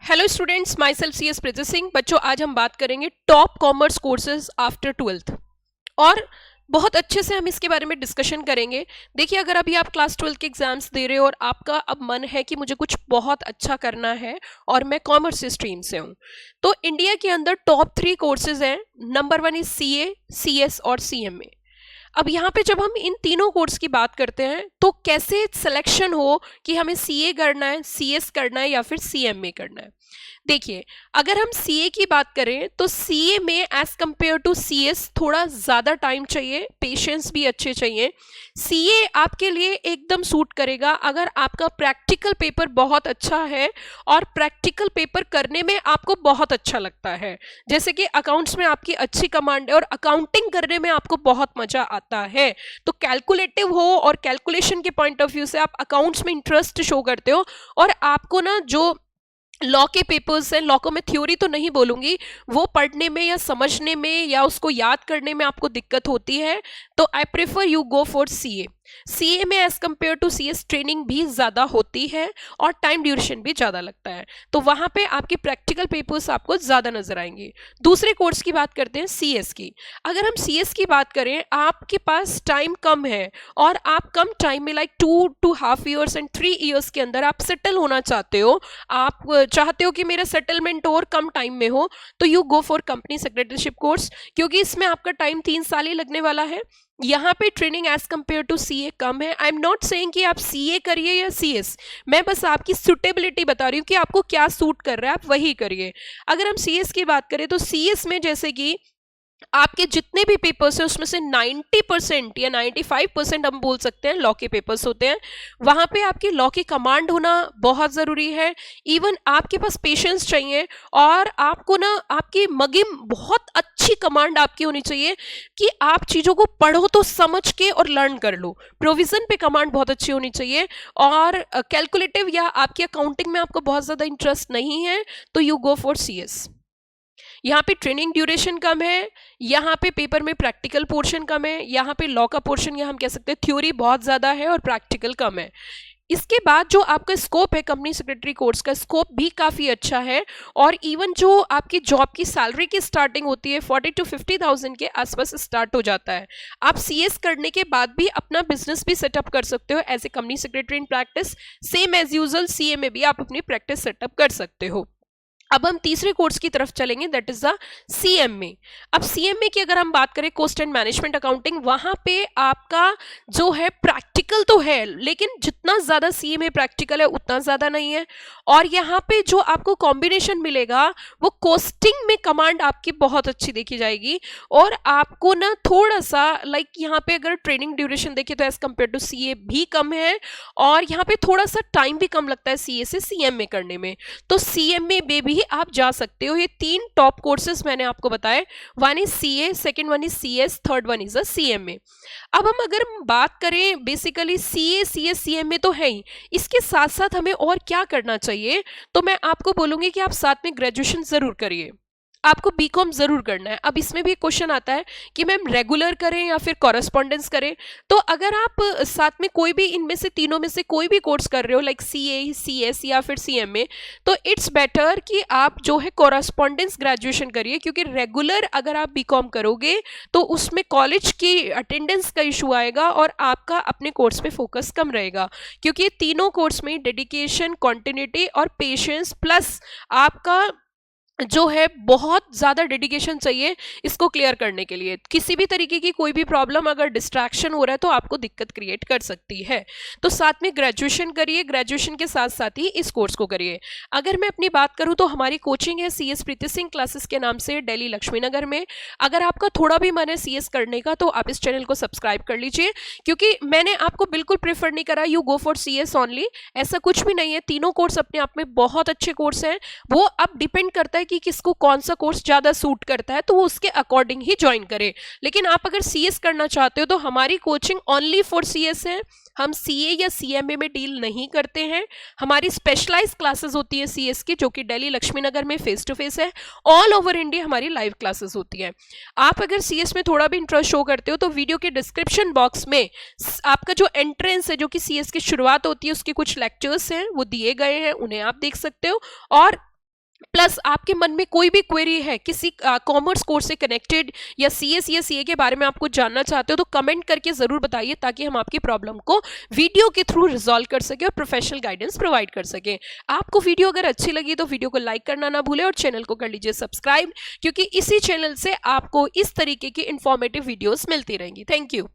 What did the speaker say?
Hello students, myself C S Prajay Singh. बच्चों, आज हम बात करेंगे top commerce courses after 12th और बहुत अच्छे से हम इसके बारे में डिस्कशन करेंगे। देखिए, अगर अभी आप क्लास 12 के एग्जाम्स दे रहे हो और आपका अब मन है कि मुझे कुछ बहुत अच्छा करना है और मैं कॉमर्स स्ट्रीम से हूँ, तो इंडिया के अंदर टॉप 3 कोर्सेज हैं। नंबर 1 इज CA, CS और CMA। अब यहाँ पे जब हम इन तीनों कोर्स की बात करते हैं तो कैसे सिलेक्शन हो कि हमें CA करना है, CS करना है या फिर CMA करना है। देखिए, अगर हम CA की बात करें तो CA में एज कंपेयर टू CS थोड़ा ज़्यादा टाइम चाहिए, पेशेंस भी अच्छे चाहिए। CA आपके लिए एकदम सूट करेगा अगर आपका प्रैक्टिकल पेपर बहुत अच्छा है और प्रैक्टिकल पेपर करने में आपको बहुत अच्छा लगता है। जैसे कि अकाउंट्स में आपकी अच्छी कमांड है और अकाउंटिंग करने में आपको बहुत मजा आता है, तो कैलकुलेटिव हो और कैलकुलेशन के पॉइंट ऑफ व्यू से आप अकाउंट्स में इंटरेस्ट शो करते हो और आपको ना जो लॉ के पेपर्स हैं, लॉ को मैं थ्योरी तो नहीं बोलूंगी, वो पढ़ने में या समझने में या उसको याद करने में आपको दिक्कत होती है, तो I prefer you go for CA। CA में as compare to CS training भी ज़्यादा होती है और टाइम ड्यूरेशन भी ज़्यादा लगता है, तो वहाँ पे आपके प्रैक्टिकल पेपर्स आपको ज़्यादा नजर आएंगे। दूसरे कोर्स की बात करते हैं CS की। अगर हम CS की बात करें, आपके पास टाइम कम है और आप कम टाइम में लाइक 2.5 years एंड 3 years के अंदर आप सेटल होना चाहते हो, आप चाहते हो कि मेरा सेटलमेंट और कम टाइम में हो, तो you go for company secretaryship course, क्योंकि इसमें आपका टाइम 3 साल ही लगने वाला है। यहाँ पे training as compare to CA कम है। आई एम नॉट सेइंग कि आप CA करिए या CS, मैं बस आपकी सुटेबिलिटी बता रही हूँ कि आपको क्या सूट कर रहा है, आप वही करिए। अगर हम CS की बात करें तो CS में जैसे कि आपके जितने भी पेपर्स हैं उसमें से 90% या 95% हम बोल सकते हैं लॉ के पेपर्स होते हैं। वहां पे आपकी लॉ की कमांड होना बहुत ज़रूरी है। इवन आपके पास पेशेंस चाहिए और आपको ना आपकी मगिम बहुत अच्छी कमांड आपकी होनी चाहिए कि आप चीज़ों को पढ़ो तो समझ के और लर्न कर लो। प्रोविजन पे कमांड बहुत अच्छी होनी चाहिए और कैलकुलेटिव या आपकी अकाउंटिंग में आपको बहुत ज़्यादा इंटरेस्ट नहीं है तो यू गो फॉर CS। यहाँ पे ट्रेनिंग ड्यूरेशन कम है, यहाँ पे पेपर में प्रैक्टिकल पोर्शन कम है, यहाँ पे लॉ का पोर्शन या हम कह सकते हैं थ्योरी बहुत ज़्यादा है और प्रैक्टिकल कम है। इसके बाद जो आपका स्कोप है, कंपनी सेक्रेटरी कोर्स का स्कोप भी काफ़ी अच्छा है और इवन जो आपकी जॉब की सैलरी की स्टार्टिंग होती है 40 to 50,000 के आसपास स्टार्ट हो जाता है। आप CS करने के बाद भी अपना बिजनेस भी सेटअप कर सकते हो as a company secretary in practice. Same as usual CA में भी आप अपनी प्रैक्टिस सेटअप कर सकते हो। अब हम तीसरे कोर्स की तरफ चलेंगे, दैट इज द CMA। अब CMA की अगर हम बात करें, कॉस्ट एंड मैनेजमेंट अकाउंटिंग, वहां पे आपका जो है प्रैक्टिकल तो है, लेकिन जितना ज्यादा CA में प्रैक्टिकल है उतना ज्यादा नहीं है। और यहाँ पे जो आपको कॉम्बिनेशन मिलेगा वो कॉस्टिंग में कमांड आपकी बहुत अच्छी देखी जाएगी और आपको ना थोड़ा सा लाइक यहाँ पे अगर ट्रेनिंग ड्यूरेशन देखें तो एज कंपेयर टू CA भी कम है और यहाँ पे थोड़ा सा टाइम भी कम लगता है CA से CMA करने में, तो CMA में भी आप जा सकते हो। ये 3 टॉप कोर्सेज मैंने आपको बताए, 1 is CA, second 1 is CS, third 1 is CMA। अब हम अगर बात करें बेसिकली CA, CS, CMA तो है ही, इसके साथ साथ हमें और क्या करना चाहिए, तो मैं आपको बोलूंगी कि आप साथ में ग्रेजुएशन जरूर करिए, आपको बीकॉम जरूर करना है। अब इसमें भी क्वेश्चन आता है कि मैम रेगुलर करें या फिर कॉरेस्पॉन्डेंस करें, तो अगर आप साथ में कोई भी इनमें से तीनों में से कोई भी कोर्स कर रहे हो लाइक CA, CS या फिर CMA, तो इट्स बेटर कि आप जो है कॉरेस्पॉन्डेंस ग्रेजुएशन करिए, क्योंकि रेगुलर अगर आप बीकॉम करोगे तो उसमें कॉलेज की अटेंडेंस का इशू आएगा और आपका अपने कोर्स पे फोकस कम रहेगा, क्योंकि तीनों कोर्स में डेडिकेशन, कॉन्टिन्यूटी और पेशेंस प्लस आपका जो है बहुत ज़्यादा डेडिकेशन चाहिए इसको क्लियर करने के लिए। किसी भी तरीके की कोई भी प्रॉब्लम अगर डिस्ट्रैक्शन हो रहा है तो आपको दिक्कत क्रिएट कर सकती है, तो साथ में ग्रेजुएशन करिए, ग्रेजुएशन के साथ साथ ही इस कोर्स को करिए। अगर मैं अपनी बात करूं तो हमारी कोचिंग है CS प्रीति सिंह क्लासेस के नाम से दिल्ली लक्ष्मी नगर में। अगर आपका थोड़ा भी मन है CS करने का तो आप इस चैनल को सब्सक्राइब कर लीजिए, क्योंकि मैंने आपको बिल्कुल प्रेफर नहीं करा you go for CS only, ऐसा कुछ भी नहीं है। तीनों कोर्स अपने आप में बहुत अच्छे कोर्स हैं, वो अब डिपेंड करता है कि किसको कौन सा कोर्स ज्यादा सूट करता है तो वो उसके अकॉर्डिंग ही ज्वाइन करे। लेकिन आप अगर CS करना चाहते हो तो हमारी कोचिंग ओनली फॉर CS है, हम CA या CMA में डील नहीं करते हैं। हमारी स्पेशलाइज्ड क्लासेस होती है CS की, जो कि दिल्ली लक्ष्मी नगर में फेस टू फेस है। ऑल ओवर इंडिया हमारी लाइव क्लासेस होती है। आप अगर CS में थोड़ा भी इंटरेस्ट शो करते हो तो वीडियो के डिस्क्रिप्शन बॉक्स में आपका जो एंट्रेंस है, जो कि CS की शुरुआत होती है, उसके कुछ लेक्चर्स हैं वो दिए गए हैं, उन्हें आप देख सकते हो। और प्लस आपके मन में कोई भी क्वेरी है किसी कॉमर्स कोर्स से कनेक्टेड या सीएस या सीए के बारे में आपको जानना चाहते हो तो कमेंट करके ज़रूर बताइए, ताकि हम आपकी प्रॉब्लम को वीडियो के थ्रू रिजॉल्व कर सकें और प्रोफेशनल गाइडेंस प्रोवाइड कर सकें। आपको वीडियो अगर अच्छी लगी तो वीडियो को लाइक करना ना भूलें और चैनल को कर लीजिए सब्सक्राइब, क्योंकि इसी चैनल से आपको इस तरीके की इंफॉर्मेटिव वीडियोस मिलती रहेंगी। Thank you.